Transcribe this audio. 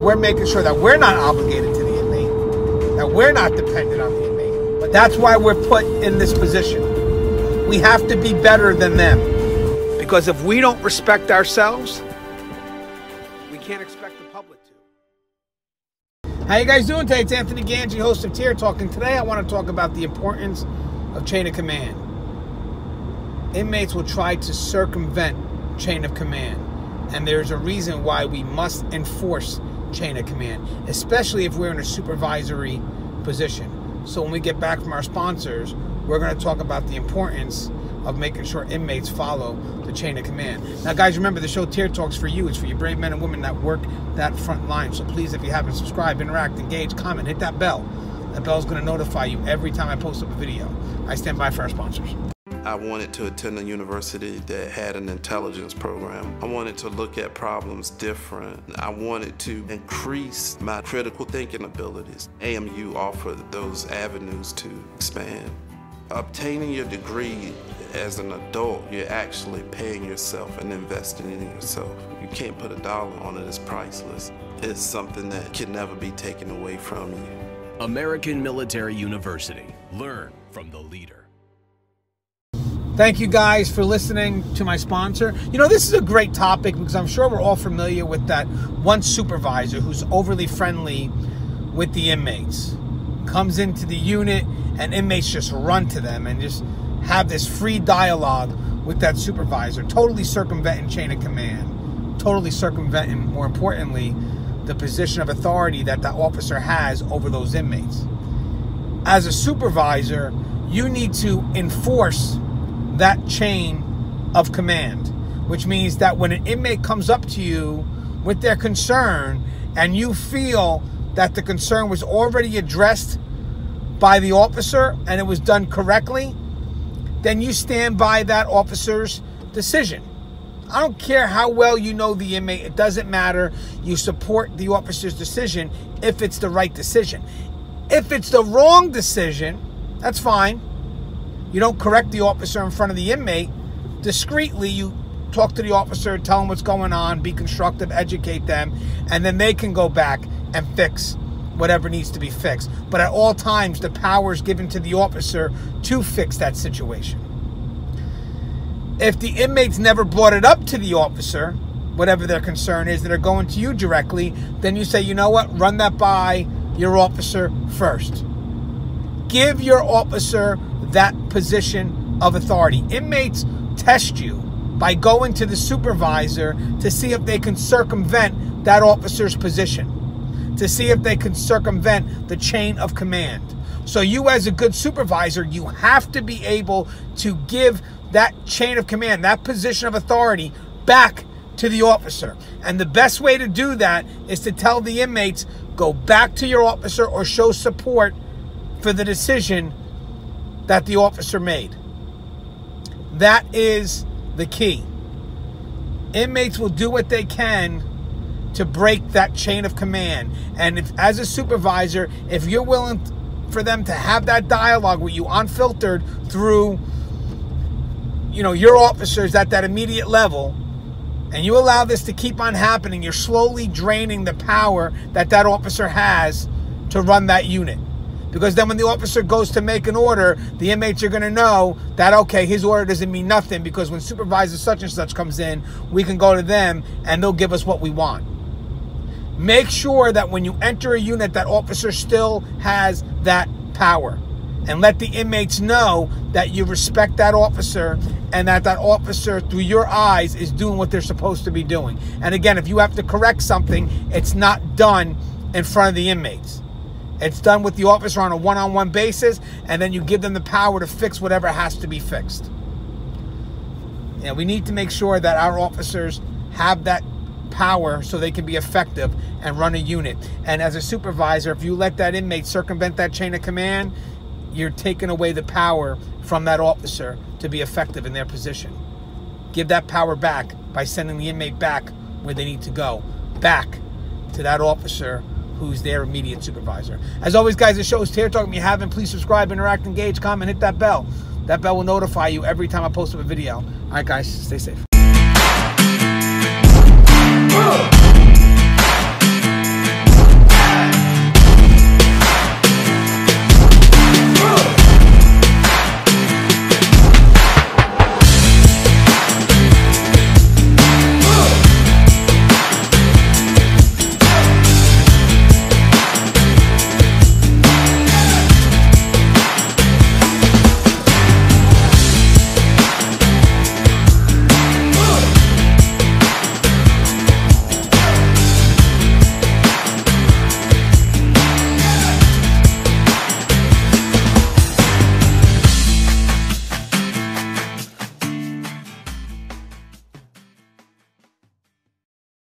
We're making sure that we're not obligated to the inmate, that we're not dependent on the inmate. But that's why we're put in this position. We have to be better than them. Because if we don't respect ourselves, we can't expect the public to. How you guys doing today? It's Anthony Gangi, host of Tier Talk, and today I want to talk about the importance of chain of command. Inmates will try to circumvent chain of command, and there's a reason why we must enforce chain of command, especially if we're in a supervisory position. So when we get back from our sponsors, we're going to talk about the importance of making sure inmates follow the chain of command. Now, guys, remember, the show Tier Talk's for you. It's for you brave men and women that work that front line. So please, if you haven't subscribed, interact, engage, comment, hit that bell. That bell's going to notify you every time I post up a video. I stand by for our sponsors. I wanted to attend a university that had an intelligence program. I wanted to look at problems different. I wanted to increase my critical thinking abilities. AMU offered those avenues to expand. Obtaining your degree as an adult, you're actually paying yourself and investing in yourself. You can't put a dollar on it. It's priceless. It's something that can never be taken away from you. American Military University. Learn from the leader. Thank you guys for listening to my sponsor. You know, this is a great topic because I'm sure we're all familiar with that one supervisor who's overly friendly with the inmates. Comes into the unit and inmates just run to them and just have this free dialogue with that supervisor, totally circumventing chain of command, totally circumventing, more importantly, the position of authority that that officer has over those inmates. As a supervisor, you need to enforce that chain of command, which means that when an inmate comes up to you with their concern and you feel that the concern was already addressed by the officer and it was done correctly, then you stand by that officer's decision. I don't care how well you know the inmate, it doesn't matter. You support the officer's decision if it's the right decision. If it's the wrong decision, that's fine. You don't correct the officer in front of the inmate. Discreetly, you talk to the officer, tell them what's going on, be constructive, educate them, and then they can go back and fix whatever needs to be fixed. But at all times, the power is given to the officer to fix that situation. If the inmates never brought it up to the officer, whatever their concern is, that are going to you directly, then you say, you know what, run that by your officer first. Give your officer that position of authority. Inmates test you by going to the supervisor to see if they can circumvent that officer's position, to see if they can circumvent the chain of command. So you, as a good supervisor, you have to be able to give that chain of command, that position of authority, back to the officer. And the best way to do that is to tell the inmates, go back to your officer or show support for the decision that the officer made. That is the key. Inmates will do what they can to break that chain of command. And if, as a supervisor, if you're willing for them to have that dialogue with you unfiltered through, you know, your officers at that immediate level, and you allow this to keep on happening, you're slowly draining the power that that officer has to run that unit. Because then when the officer goes to make an order, the inmates are going to know that, okay, his order doesn't mean nothing, because when supervisor such and such comes in, we can go to them and they'll give us what we want. Make sure that when you enter a unit, that officer still has that power. And let the inmates know that you respect that officer and that that officer, through your eyes, is doing what they're supposed to be doing. And again, if you have to correct something, it's not done in front of the inmates. It's done with the officer on a one-on-one basis, and then you give them the power to fix whatever has to be fixed. You know, we need to make sure that our officers have that power so they can be effective and run a unit. And as a supervisor, if you let that inmate circumvent that chain of command, you're taking away the power from that officer to be effective in their position. Give that power back by sending the inmate back where they need to go, back to that officer who's their immediate supervisor. As always, guys, the show is Tier Talk. If you haven't, please subscribe, interact, engage, comment, hit that bell. That bell will notify you every time I post up a video. All right, guys, stay safe.